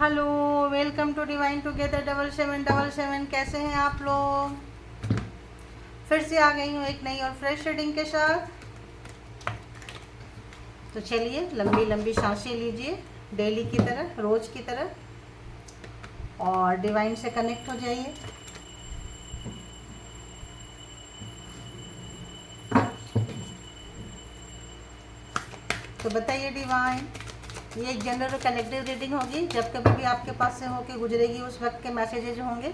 Hello, welcome to divine together 7777। कैसे हैं आप लोग? फिर से आ गई हूँ एक नई और फ्रेश रीडिंग के साथ। तो चलिए लंबी लंबी सांसें लीजिए, डेली की तरह, रोज की तरह, और डिवाइन से कनेक्ट हो जाइए। तो बताइए डिवाइन, ये एक जनरल कलेक्टिव रीडिंग होगी। जब कभी भी आपके पास से होके गुजरेगी उस वक्त के मैसेजेज होंगे।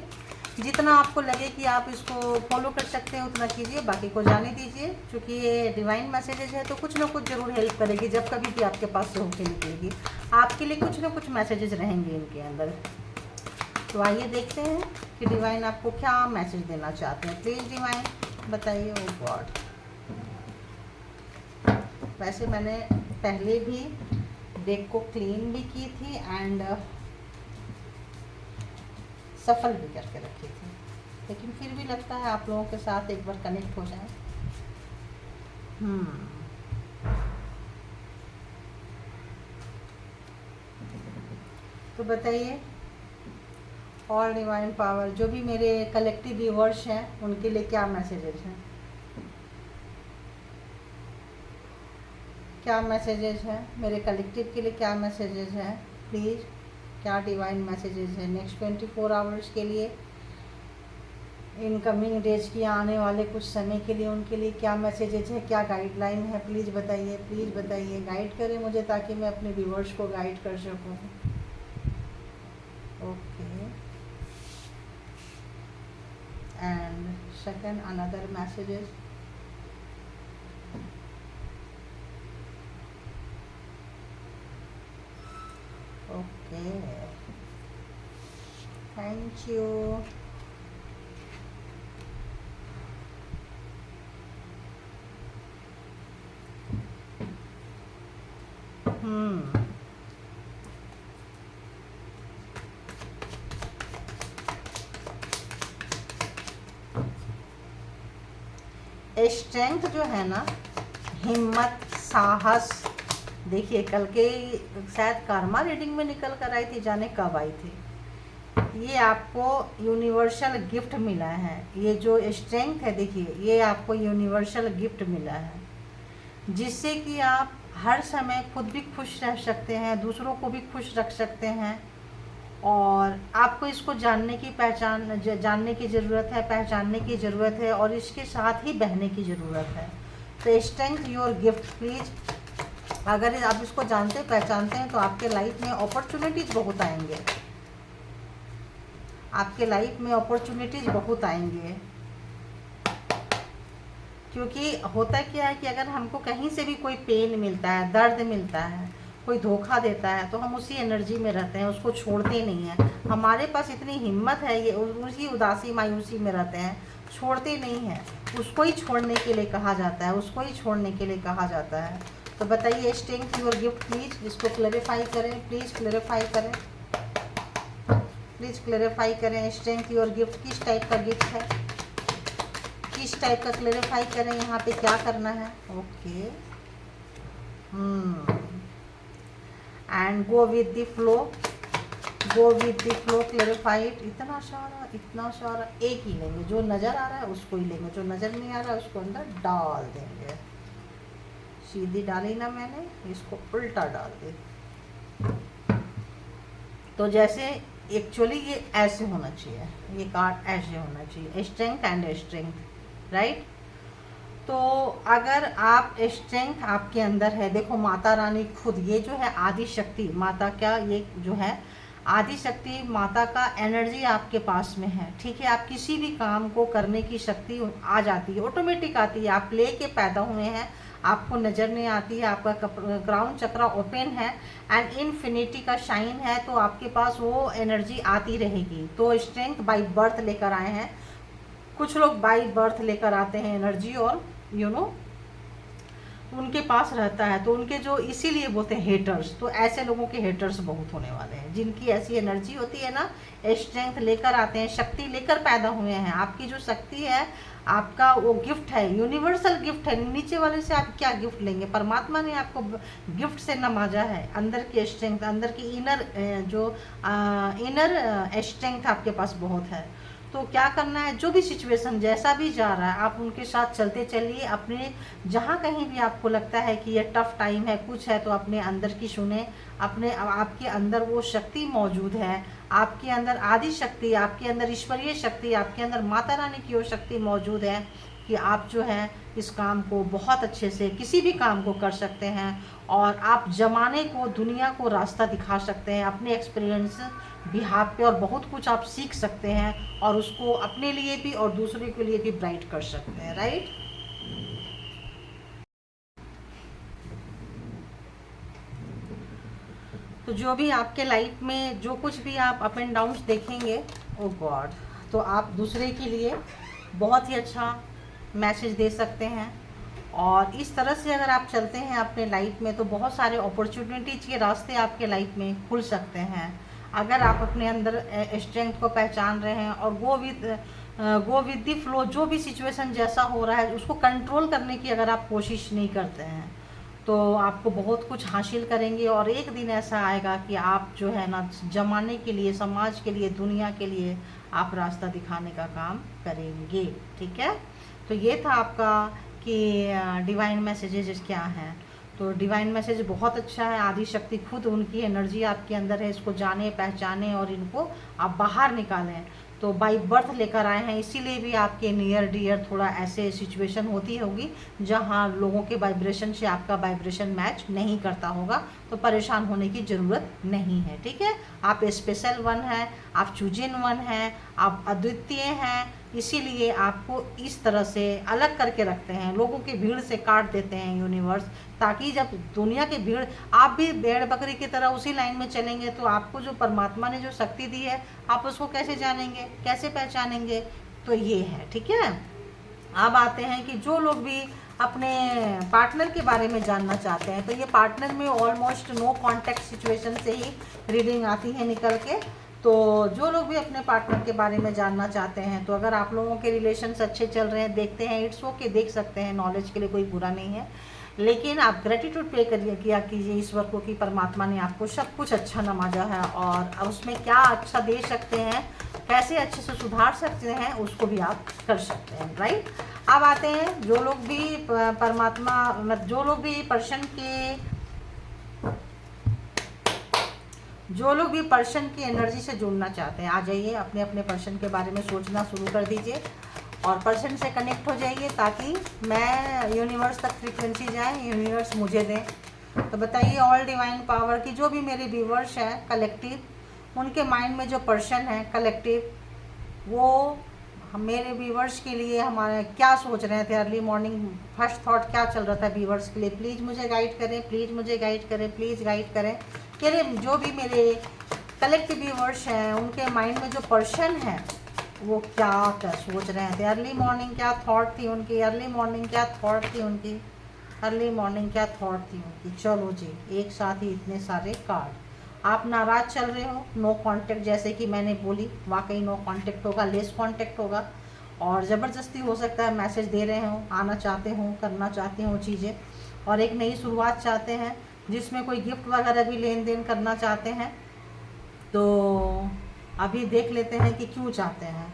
जितना आपको लगे कि आप इसको फॉलो कर सकते हैं उतना कीजिए, बाकी को जाने दीजिए। क्योंकि ये डिवाइन मैसेजेज है तो कुछ ना कुछ ज़रूर हेल्प करेगी। जब कभी भी आपके पास से होके निकलेगी आपके लिए कुछ ना कुछ मैसेजेज रहेंगे इनके अंदर। तो आइए देखते हैं कि डिवाइन आपको क्या मैसेज देना चाहते हैं। प्लीज़ डिवाइन बताइए। ओ गॉड, वैसे मैंने पहले भी डेक को क्लीन भी की थी एंड सफल भी करके रखी थी, लेकिन फिर भी लगता है आप लोगों के साथ एक बार कनेक्ट हो जाए। तो बताइए, और डिवाइन पावर जो भी मेरे कलेक्टिव व्यूअर्स हैं उनके लिए क्या मैसेजेस हैं, क्या मैसेजेस हैं मेरे कलेक्टिव के लिए, क्या मैसेजेस हैं प्लीज़। क्या डिवाइन मैसेजेस हैं नेक्स्ट 24 आवर्स के लिए, इनकमिंग डेज की आने वाले कुछ समय के लिए, उनके लिए क्या मैसेजेज है, क्या गाइडलाइन है। प्लीज़ बताइए, प्लीज़ बताइए, गाइड करें मुझे ताकि मैं अपने व्यूअर्स को गाइड कर सकूँ। Okay, and second another messages. Okay, thank you. Strength जो है ना, हिम्मत, साहस। देखिए कल के शायद कर्मा रीडिंग में निकल कर आई थी, जाने कब आई थी। ये आपको यूनिवर्सल गिफ्ट मिला है। ये जो स्ट्रेंथ है देखिए, ये आपको यूनिवर्सल गिफ्ट मिला है, जिससे कि आप हर समय खुद भी खुश रह सकते हैं, दूसरों को भी खुश रख सकते हैं। और आपको इसको जानने की जानने की ज़रूरत है, पहचानने की ज़रूरत है, और इसके साथ ही बहने की ज़रूरत है। तो स्ट्रेंथ योर गिफ्ट प्लीज़। अगर आप इसको जानते पहचानते हैं तो आपके लाइफ में अपॉर्चुनिटीज़ बहुत आएंगे, आपके लाइफ में अपॉर्चुनिटीज़ बहुत आएंगे। क्योंकि होता क्या है कि अगर हमको कहीं से भी कोई पेन मिलता है, दर्द मिलता है, कोई धोखा देता है, तो हम उसी एनर्जी में रहते हैं, उसको छोड़ते नहीं हैं। हमारे पास इतनी हिम्मत है, ये उसी उदासी मायूसी में रहते हैं, छोड़ते नहीं हैं। उसको ही छोड़ने के लिए कहा जाता है, उसको ही छोड़ने के लिए कहा जाता है। तो बताइए स्ट्रेंथ योर गिफ्ट प्लीज़, इसको क्लैरिफाई करें, प्लीज़ क्लैरिफाई करें, प्लीज़ क्लैरिफाई करें। स्ट्रेंथ योर गिफ्ट किस टाइप का गिफ्ट है, किस टाइप का क्लैरिफाई करें, यहाँ पे क्या करना है। Okay, and go with the flow, go with the flow, clarified. इतना सारा एक ही लेंगे, जो नज़र आ रहा है उसको ही लेंगे, जो नज़र नहीं आ रहा है उसको अंदर डाल देंगे। सीधी डाली ना मैंने, इसको उल्टा डाल दी। तो जैसे एक्चुअली ये ऐसे होना चाहिए, ये कार्ड ऐसे होना चाहिए, स्ट्रेंथ एंड स्ट्रेंथ, राइट। तो अगर आप स्ट्रेंथ आपके अंदर है, देखो माता रानी खुद, ये जो है आदि शक्ति माता का, ये जो है आदि शक्ति माता का एनर्जी आपके पास में है, ठीक है। आप किसी भी काम को करने की शक्ति आ जाती है, ऑटोमेटिक आती है। आप लेके पैदा हुए हैं, आपको नज़र नहीं आती है, आपका क्राउन चक्रा ओपन है एंड इन्फिनिटी का शाइन है, तो आपके पास वो एनर्जी आती रहेगी। तो स्ट्रेंथ बाय बर्थ लेकर आए हैं, कुछ लोग बाय बर्थ लेकर आते हैं एनर्जी, और उनके पास रहता है, तो उनके जो, इसीलिए बोलते हैं हेटर्स, तो ऐसे लोगों के हेटर्स बहुत होने वाले हैं, जिनकी ऐसी एनर्जी होती है ना, स्ट्रेंथ लेकर आते हैं, शक्ति लेकर पैदा हुए हैं। आपकी जो शक्ति है, आपका वो गिफ्ट है, यूनिवर्सल गिफ्ट है। नीचे वाले से आप क्या गिफ्ट लेंगे? परमात्मा ने आपको गिफ्ट से नवाजा है। अंदर की स्ट्रेंथ, अंदर की इनर इनर स्ट्रेंथ आपके पास बहुत है। तो क्या करना है, जो भी सिचुएशन जैसा भी जा रहा है, आप उनके साथ चलते चलिए। अपने जहाँ कहीं भी आपको लगता है कि ये टफ टाइम है, कुछ है, तो अपने अंदर की सुने। अपने आपके अंदर वो शक्ति मौजूद है, आपके अंदर आदि शक्ति, आपके अंदर ईश्वरीय शक्ति, आपके अंदर माता रानी की वो शक्ति मौजूद है कि आप जो है इस काम को बहुत अच्छे से, किसी भी काम को कर सकते हैं, और आप ज़माने को, दुनिया को रास्ता दिखा सकते हैं अपने एक्सपीरियंस बिहाफ पे, और बहुत कुछ आप सीख सकते हैं, और उसको अपने लिए भी और दूसरे के लिए भी ब्राइट कर सकते हैं। राइट। तो जो भी आपके लाइफ में जो कुछ भी आप अप एंड डाउन्स देखेंगे, ओ गॉड, तो आप दूसरे के लिए बहुत ही अच्छा मैसेज दे सकते हैं। और इस तरह से अगर आप चलते हैं अपने लाइफ में, तो बहुत सारे अपॉर्चुनिटीज के रास्ते आपके लाइफ में खुल सकते हैं। अगर आप अपने अंदर स्ट्रेंथ को पहचान रहे हैं और गो विद द फ्लो, जो भी सिचुएशन जैसा हो रहा है उसको कंट्रोल करने की अगर आप कोशिश नहीं करते हैं, तो आपको बहुत कुछ हासिल करेंगे। और एक दिन ऐसा आएगा कि आप जो है ना, जमाने के लिए, समाज के लिए, दुनिया के लिए आप रास्ता दिखाने का काम करेंगे। ठीक है। तो ये था आपका कि डिवाइन मैसेजेस क्या हैं। तो डिवाइन मैसेज बहुत अच्छा है। आदि शक्ति खुद, उनकी एनर्जी आपके अंदर है, इसको जाने, पहचाने और इनको आप बाहर निकालें। तो बाई बर्थ लेकर आए हैं, इसीलिए भी आपके नियर डियर थोड़ा ऐसे सिचुएशन होती होगी जहां लोगों के वाइब्रेशन से आपका वाइब्रेशन मैच नहीं करता होगा, तो परेशान होने की ज़रूरत नहीं है। ठीक है। आप स्पेशल वन हैं, आप चूजिन वन हैं, आप अद्वितीय हैं, इसीलिए आपको इस तरह से अलग करके रखते हैं, लोगों की भीड़ से काट देते हैं यूनिवर्स, ताकि जब दुनिया की भीड़, आप भी भेड़ बकरी की तरह उसी लाइन में चलेंगे, तो आपको जो परमात्मा ने जो शक्ति दी है, आप उसको कैसे जानेंगे, कैसे पहचानेंगे? तो ये है। ठीक है। अब आते हैं कि जो लोग भी अपने पार्टनर के बारे में जानना चाहते हैं, तो ये पार्टनर में ऑलमोस्ट नो कॉन्टैक्ट सिचुएशन से ही रीडिंग आती है निकल के। तो जो लोग भी अपने पार्टनर के बारे में जानना चाहते हैं, तो अगर आप लोगों के रिलेशंस अच्छे चल रहे हैं, देखते हैं, इट्स ओके, देख सकते हैं, नॉलेज के लिए कोई बुरा नहीं है। लेकिन आप ग्रेटिट्यूड पे करिए, किया कीजिए ईश्वर को कि परमात्मा ने आपको सब कुछ अच्छा नवाजा है, और उसमें क्या अच्छा दे सकते हैं, कैसे अच्छे से सुधार सकते हैं, उसको भी आप कर सकते हैं। राइट। अब आते हैं जो लोग भी परमात्मा, जो लोग भी पर्सन की एनर्जी से जुड़ना चाहते हैं, आ जाइए, अपने अपने पर्सन के बारे में सोचना शुरू कर दीजिए और पर्सन से कनेक्ट हो जाइए, ताकि मैं यूनिवर्स तक फ्रीक्वेंसी जाए, यूनिवर्स मुझे दें। तो बताइए, ऑल डिवाइन पावर की जो भी मेरे व्यूवर्स हैं कलेक्टिव, उनके माइंड में जो पर्सन है कलेक्टिव, वो मेरे व्यूवर्स के लिए हमारे क्या सोच रहे थे, अर्ली मॉर्निंग फर्स्ट थॉट क्या चल रहा था व्यूवर्स के लिए, प्लीज़ मुझे गाइड करें, प्लीज़ मुझे गाइड करें, प्लीज़ गाइड करें। मेरे जो भी मेरे कलेक्टिव व्यूवर्स हैं, उनके माइंड में जो पर्सन है वो क्या क्या सोच रहे थे, अर्ली मॉर्निंग क्या थॉट थी उनकी, अर्ली मॉर्निंग क्या थॉट थी उनकी, अर्ली मॉर्निंग क्या थॉट थी उनकी। चलो जी, एक साथ ही इतने सारे कार्ड। आप नाराज़ चल रहे हो, नो कांटेक्ट, जैसे कि मैंने बोली, वाकई नो कांटेक्ट होगा, लेस कांटेक्ट होगा, और ज़बरदस्ती हो सकता है मैसेज दे रहे हो, आना चाहते हो, करना चाहते हो चीज़ें, और एक नई शुरुआत चाहते हैं जिसमें कोई गिफ्ट वगैरह भी लेन देन करना चाहते हैं। तो अभी देख लेते हैं कि क्यों चाहते हैं।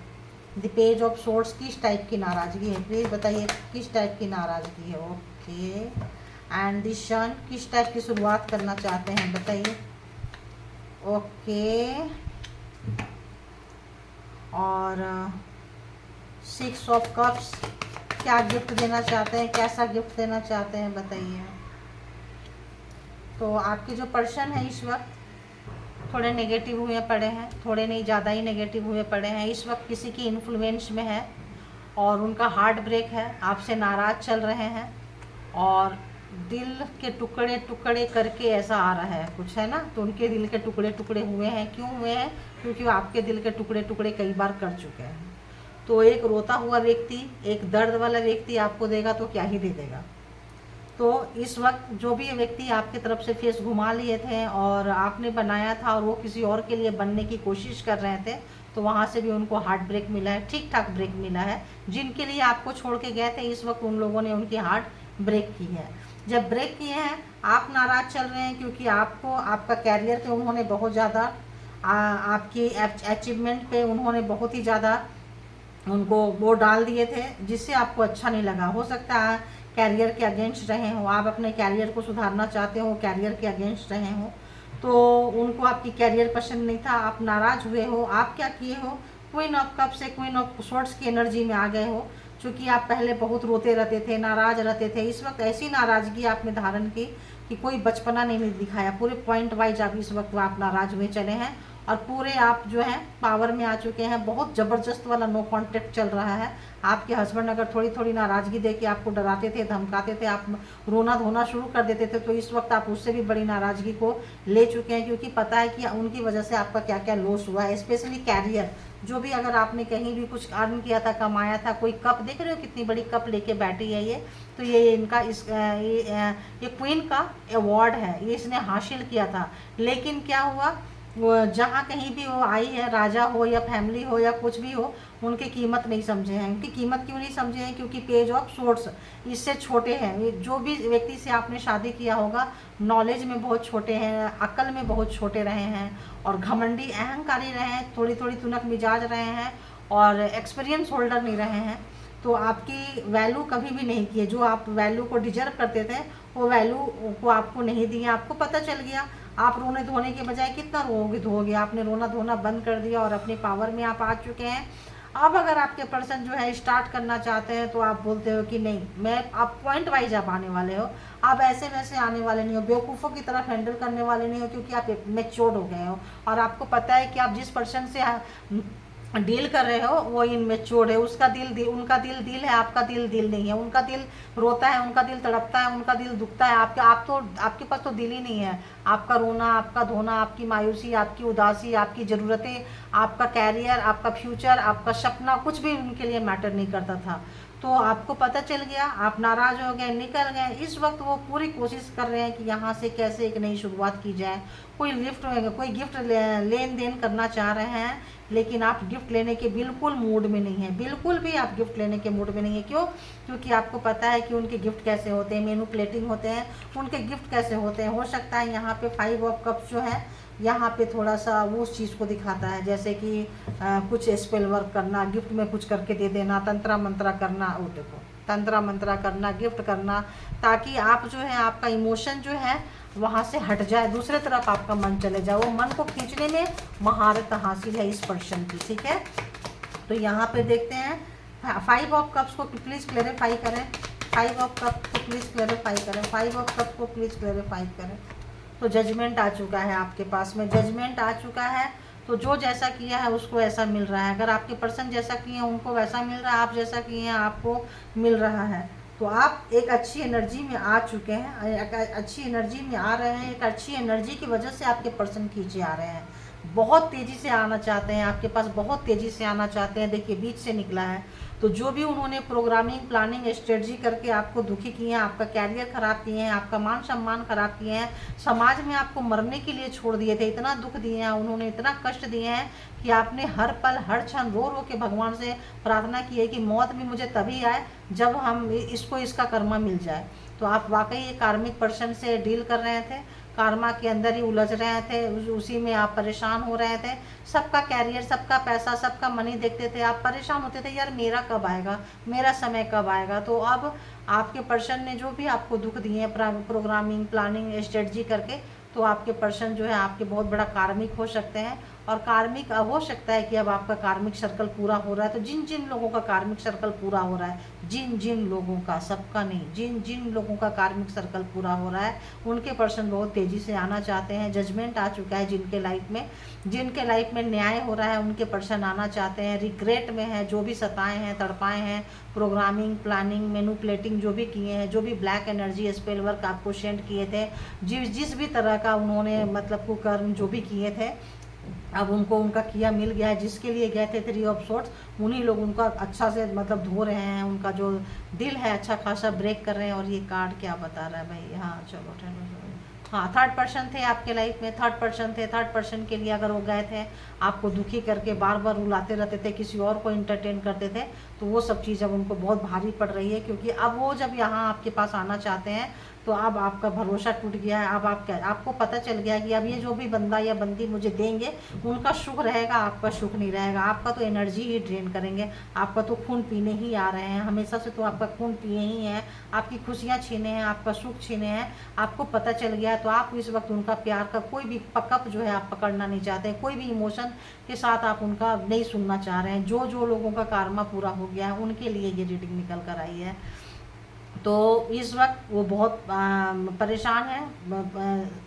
द पेज ऑफ सोर्स, किस टाइप की नाराज़गी है, प्लीज़ बताइए किस टाइप की नाराज़गी है। ओके। एंड द सन, किस टाइप की शुरुआत करना चाहते हैं, बताइए। ओके। और 6 ऑफ कप्स, क्या गिफ्ट देना चाहते हैं, कैसा गिफ्ट देना चाहते हैं, बताइए। तो आपके जो पर्सन है इस वक्त थोड़े नेगेटिव हुए पड़े हैं, थोड़े नहीं, ज़्यादा ही नेगेटिव हुए पड़े हैं, इस वक्त किसी की इन्फ्लुएंस में है, और उनका हार्ट ब्रेक है, आपसे नाराज़ चल रहे हैं, और दिल के टुकड़े टुकड़े करके ऐसा आ रहा है कुछ, है ना। तो उनके दिल के टुकड़े टुकड़े हुए हैं, क्यों हुए हैं? क्योंकि वो आपके दिल के टुकड़े टुकड़े कई बार कर चुके हैं। तो एक रोता हुआ व्यक्ति, एक दर्द वाला व्यक्ति आपको देगा तो क्या ही दे देगा। तो इस वक्त जो भी व्यक्ति आपकी तरफ से फेस घुमा लिए थे और आपने बनाया था और वो किसी और के लिए बनने की कोशिश कर रहे थे, तो वहाँ से भी उनको हार्ट ब्रेक मिला है, ठीक ठाक ब्रेक मिला है। जिनके लिए आपको छोड़ के गए थे, इस वक्त उन लोगों ने उनकी हार्ट ब्रेक की है। जब ब्रेक किए हैं, आप नाराज़ चल रहे हैं क्योंकि आपको आपका कैरियर पे उन्होंने बहुत ज़्यादा आपकी अचीवमेंट पे उन्होंने बहुत ही ज़्यादा उनको वो डाल दिए थे, जिससे आपको अच्छा नहीं लगा। हो सकता है कैरियर के अगेंस्ट रहे हो, आप अपने कैरियर को सुधारना चाहते हो, कैरियर के अगेंस्ट रहे हो, तो उनको आपकी कैरियर पसंद नहीं था, आप नाराज़ हुए हो। आप क्या किए हो, क्वीन ऑफ कप से क्वीन ऑफ सोर्ड्स की एनर्जी में आ गए हो। क्योंकि आप पहले बहुत रोते रहते थे, नाराज़ रहते थे, इस वक्त ऐसी नाराज़गी आपने धारण की कि कोई बचपना नहीं दिखाया। पूरे पॉइंट वाइज आप इस वक्त आप नाराज़ हुए चले हैं और पूरे आप जो है पावर में आ चुके हैं। बहुत ज़बरदस्त वाला नो कॉन्टेक्ट चल रहा है। आपके हस्बैंड अगर थोड़ी थोड़ी नाराज़गी दे के आपको डराते थे, धमकाते थे, आप रोना धोना शुरू कर देते थे, तो इस वक्त आप उससे भी बड़ी नाराज़गी को ले चुके हैं, क्योंकि पता है कि उनकी वजह से आपका क्या क्या लॉस हुआ है। स्पेशली कैरियर, जो भी अगर आपने कहीं भी कुछ अर्न किया था, कमाया था, कोई कप देख रहे हो कितनी बड़ी कप लेके बैठी है ये, तो ये इनका ये क्वीन का अवार्ड है, ये इसने हासिल किया था। लेकिन क्या हुआ, वो जहाँ कहीं भी वो आई है, राजा हो या फैमिली हो या कुछ भी हो, उनकी कीमत नहीं समझे हैं। उनकी कीमत क्यों नहीं समझे हैं, क्योंकि पेज ऑफ सोर्ड्स इससे छोटे हैं। जो भी व्यक्ति से आपने शादी किया होगा, नॉलेज में बहुत छोटे हैं, अक्ल में बहुत छोटे रहे हैं और घमंडी अहंकारी रहे हैं, थोड़ी थोड़ी तुनक मिजाज रहे हैं और एक्सपीरियंस होल्डर नहीं रहे हैं। तो आपकी वैल्यू कभी भी नहीं की है। जो आप वैल्यू को डिजर्व करते थे, वो वैल्यू को आपको नहीं दी है। आपको पता चल गया, आप रोने धोने के बजाय कितना धोगे, आपने रोना धोना बंद कर दिया और अपने पावर में आप आ चुके हैं। अब अगर आपके पर्सन जो है स्टार्ट करना चाहते हैं, तो आप बोलते हो कि नहीं, मैं आप पॉइंट वाइज आप आने वाले हो, आप ऐसे वैसे आने वाले नहीं हो, बेवकूफ़ों की तरफ हैंडल करने वाले नहीं हो, क्योंकि आप मैच्योर्ड हो गए हो और आपको पता है कि आप जिस पर्सन से डील कर रहे हो वो इनमेच्योर्ड है। उसका दिल उनका दिल है, आपका दिल नहीं है। उनका दिल रोता है, उनका दिल तड़पता है, उनका दिल दुखता है। आपके पास तो दिल ही नहीं है। आपका रोना, आपका धोना, आपकी मायूसी, आपकी उदासी, आपकी ज़रूरतें, आपका कैरियर, आपका फ्यूचर, आपका सपना, कुछ भी उनके लिए मैटर नहीं करता था। तो आपको पता चल गया, आप नाराज़ हो गए, निकल गए। इस वक्त वो पूरी कोशिश कर रहे हैं कि यहाँ से कैसे एक नई शुरुआत की जाए। कोई गिफ्ट लेन देन करना चाह रहे हैं, लेकिन आप गिफ्ट लेने के बिल्कुल मूड में नहीं है। बिल्कुल भी आप गिफ्ट लेने के मूड में नहीं है। क्यों? क्योंकि आपको पता है कि उनके गिफ्ट कैसे होते हैं, मैनिपुलेटिंग होते हैं। उनके गिफ्ट कैसे होते हैं, हो सकता है यहाँ पे 5 ऑफ कप्स जो है, यहाँ पे थोड़ा सा वो उस चीज़ को दिखाता है, जैसे कि कुछ स्पेल वर्क करना, गिफ्ट में कुछ करके दे देना, तंत्रा मंत्रा करना। वो देखो, तंत्रा मंत्रा करना, गिफ्ट करना, ताकि आप जो है, आपका इमोशन जो है वहाँ से हट जाए, दूसरे तरफ आपका मन चले जाए। वो मन को खींचने में महारत हासिल है इस पर्सन की, ठीक है। तो यहाँ पे देखते हैं 5 ऑफ कप्स को प्लीज़ क्लेरिफाई करें, 5 ऑफ कप को प्लीज़ क्लेरिफाई करें, 5 ऑफ कप को प्लीज़ क्लेरिफाई करें। तो जजमेंट आ चुका है आपके पास में, जजमेंट आ चुका है। तो जो जैसा किया है उसको ऐसा मिल रहा है। अगर आपके पर्सन जैसा किए हैं उनको वैसा मिल रहा है, आप जैसा किए हैं आपको मिल रहा है। तो आप एक अच्छी एनर्जी में आ चुके हैं, एक अच्छी एनर्जी में आ रहे हैं। एक अच्छी एनर्जी की वजह से आपके पर्सन खींचे आ रहे हैं, बहुत तेज़ी से आना चाहते हैं आपके पास, बहुत तेज़ी से आना चाहते हैं। देखिए बीच से निकला है। तो जो भी उन्होंने प्रोग्रामिंग, प्लानिंग, स्ट्रेटजी करके आपको दुखी किए हैं, आपका कैरियर ख़राब किए हैं, आपका मान सम्मान ख़राब किए हैं, समाज में आपको मरने के लिए छोड़ दिए थे, इतना दुख दिए हैं उन्होंने, इतना कष्ट दिए हैं कि आपने हर पल हर क्षण रो रो के भगवान से प्रार्थना की है कि मौत भी मुझे तभी आए जब हम इसका कर्मा मिल जाए। तो आप वाकई ये कार्मिक पर्सन से डील कर रहे थे, कार्मा के अंदर ही उलझ रहे थे, उसी में आप परेशान हो रहे थे। सबका कैरियर, सबका पैसा, सबका मनी देखते थे, आप परेशान होते थे, यार मेरा कब आएगा, मेरा समय कब आएगा। तो अब आपके पर्सन ने जो भी आपको दुख दिए हैं प्रोग्रामिंग, प्लानिंग, स्ट्रेटजी करके, तो आपके पर्सन जो है आपके बहुत बड़ा कार्मिक हो सकते हैं। और कार्मिक अब हो सकता है कि अब आपका कार्मिक सर्कल पूरा हो रहा है। तो जिन जिन लोगों का कार्मिक सर्कल पूरा हो रहा है, जिन जिन लोगों का, सबका नहीं, जिन जिन लोगों का कार्मिक सर्कल पूरा हो रहा है, उनके पर्सन बहुत तेज़ी से आना चाहते हैं। जजमेंट आ चुका है जिनके लाइफ में न्याय हो रहा है, उनके पर्सन आना चाहते हैं। रिग्रेट में है, जो भी सताए हैं, तड़पाए हैं, प्रोग्रामिंग, प्लानिंग, मैनिपुलेटिंग जो भी किए हैं, जो भी ब्लैक एनर्जी, स्पेल वर्क आपको सेंड किए थे, जिस भी तरह का उन्होंने मतलब कुकर्म जो भी किए थे, अब उनको उनका किया मिल गया है, जिसके लिए गए थे 3 ऑफ सोर्ट्स, उन्हीं लोग उनका अच्छा से मतलब धो रहे हैं, उनका जो दिल है अच्छा खासा ब्रेक कर रहे हैं। और ये कार्ड क्या बता रहा है भाई, हाँ चलो हाँ, थर्ड पर्सन थे आपके लाइफ में, थर्ड पर्सन थे। थर्ड पर्सन के लिए अगर वो गए थे, आपको दुखी करके बार बार रुलाते रहते थे, किसी और को इंटरटेन करते थे, तो वो सब चीज़ अब उनको बहुत भारी पड़ रही है। क्योंकि अब वो जब यहाँ आपके पास आना चाहते हैं, तो अब आपका भरोसा टूट गया है। अब आपको पता चल गया है कि अब ये जो भी बंदा या बंदी मुझे देंगे, उनका सुख रहेगा, आपका सुख नहीं रहेगा। आपका तो एनर्जी ही ड्रेन करेंगे, आपका तो खून पीने ही आ रहे हैं, हमेशा से तो आपका खून पिए ही हैं, आपकी खुशियाँ छीने हैं, आपका सुख छीने हैं। आपको पता चल गया, तो आप इस वक्त उनका प्यार का कोई भी पकअप जो है आप पकड़ना नहीं चाहते, कोई भी इमोशन के साथ आप उनका नहीं सुनना चाह रहे हैं। जो लोगों का कार्मा पूरा हो गया है, उनके लिए ये रीडिंग निकल कर आई है। तो इस वक्त वो बहुत परेशान है,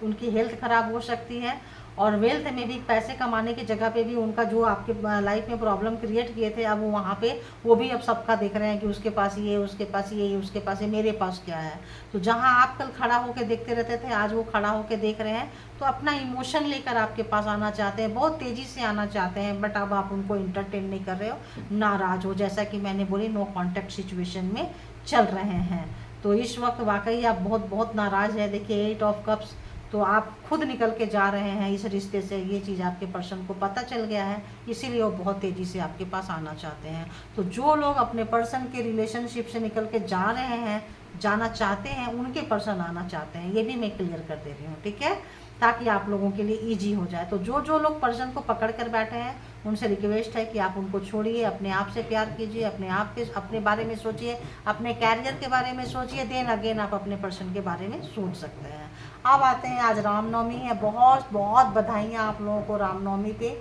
उनकी हेल्थ ख़राब हो सकती है, और वेल्थ में भी पैसे कमाने की जगह पे भी उनका जो आपके लाइफ में प्रॉब्लम क्रिएट किए थे, अब वो वहाँ पे वो भी अब सबका देख रहे हैं कि उसके पास ये, उसके पास ये, उसके पास ये, मेरे पास क्या है। तो जहाँ आप कल खड़ा होकर देखते रहते थे, आज वो खड़ा होकर देख रहे हैं, तो अपना इमोशन लेकर आपके पास आना चाहते हैं, बहुत तेज़ी से आना चाहते हैं, बट अब आप उनको इंटरटेन नहीं कर रहे हो, नाराज़ हो, जैसा कि मैंने बोली नो कॉन्टैक्ट सिचुएशन में चल रहे हैं। तो इस वक्त वाकई आप बहुत बहुत नाराज़ है। देखिए 8 ऑफ कप्स, तो आप खुद निकल के जा रहे हैं इस रिश्ते से, ये चीज़ आपके पर्सन को पता चल गया है, इसीलिए वो बहुत तेज़ी से आपके पास आना चाहते हैं। तो जो लोग अपने पर्सन के रिलेशनशिप से निकल के जा रहे हैं, जाना चाहते हैं, उनके पर्सन आना चाहते हैं, ये भी मैं क्लियर कर दे रही हूँ, ठीक है, ताकि आप लोगों के लिए ईजी हो जाए। तो जो लोग पर्सन को पकड़ कर बैठे हैं, उनसे रिक्वेस्ट है कि आप उनको छोड़िए, अपने आप से प्यार कीजिए, अपने बारे में सोचिए, अपने कैरियर के बारे में सोचिए, देन अगेन आप अपने पर्सन के बारे में सोच सकते हैं। अब आते हैं, आज रामनवमी है, बहुत बहुत बधाइयाँ आप लोगों को रामनवमी पे।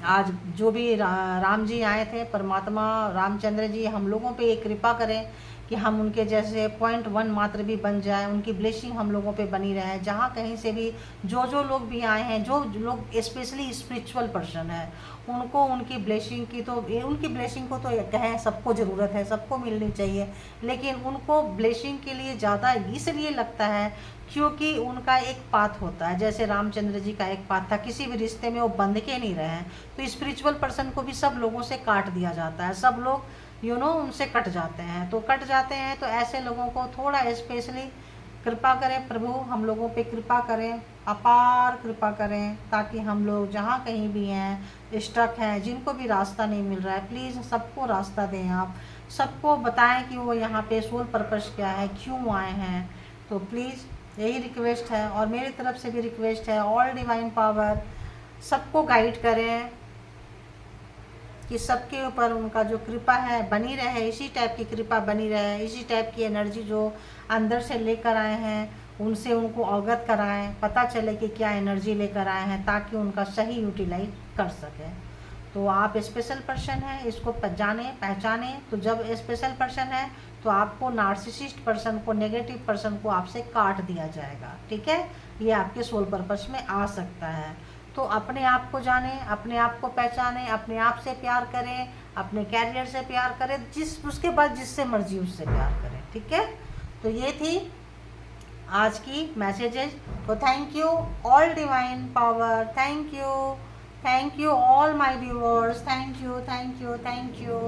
आज जो भी राम जी आए थे, परमात्मा रामचंद्र जी हम लोगों पे एक कृपा करें कि हम उनके जैसे 0.1 मात्र भी बन जाए, उनकी ब्लेसिंग हम लोगों पे बनी रहे। जहाँ कहीं से भी जो लोग भी आए हैं, जो लोग स्पेशली स्पिरिचुअल पर्सन है, उनको उनकी ब्लेसिंग की, तो उनकी ब्लेसिंग को तो कहें सबको ज़रूरत है, सबको मिलनी चाहिए, लेकिन उनको ब्लेसिंग के लिए ज़्यादा इसलिए लगता है क्योंकि उनका एक पाथ होता है। जैसे रामचंद्र जी का एक पाथ था, किसी भी रिश्ते में वो बंध के नहीं रहे हैं, तो स्पिरिचुअल पर्सन को भी सब लोगों से काट दिया जाता है, सब लोग उनसे कट जाते हैं। तो कट जाते हैं, तो ऐसे लोगों को थोड़ा स्पेशली कृपा करें, प्रभु हम लोगों पे कृपा करें, अपार कृपा करें, ताकि हम लोग जहाँ कहीं भी हैं, स्टक हैं, जिनको भी रास्ता नहीं मिल रहा है, प्लीज़ सबको रास्ता दें। आप सबको बताएं कि वो यहाँ पे सोल पर्पस क्या है, क्यों आए हैं। तो प्लीज़ यही रिक्वेस्ट है, और मेरी तरफ से भी रिक्वेस्ट है, ऑल डिवाइन पावर सबको गाइड करें कि सबके ऊपर उनका जो कृपा है बनी रहे, इसी टाइप की कृपा बनी रहे, इसी टाइप की एनर्जी जो अंदर से लेकर आए हैं, उनसे उनको अवगत कराएं, पता चले कि क्या एनर्जी लेकर आए हैं, ताकि उनका सही यूटिलाइज कर सकें। तो आप स्पेशल पर्सन हैं, इसको जाने पहचाने। तो जब स्पेशल पर्सन है, तो आपको नार्सिसिस्ट पर्सन को, नेगेटिव पर्सन को आपसे काट दिया जाएगा, ठीक है, ये आपके सोल पर्पस में आ सकता है। तो अपने आप को जाने, अपने आप को पहचाने, अपने आप से प्यार करें, अपने कैरियर से प्यार करें, उसके बाद जिससे मर्जी उससे प्यार करें, ठीक है। तो ये थी आज की मैसेजेस। तो thank you all divine power, thank you all my viewers, thank you.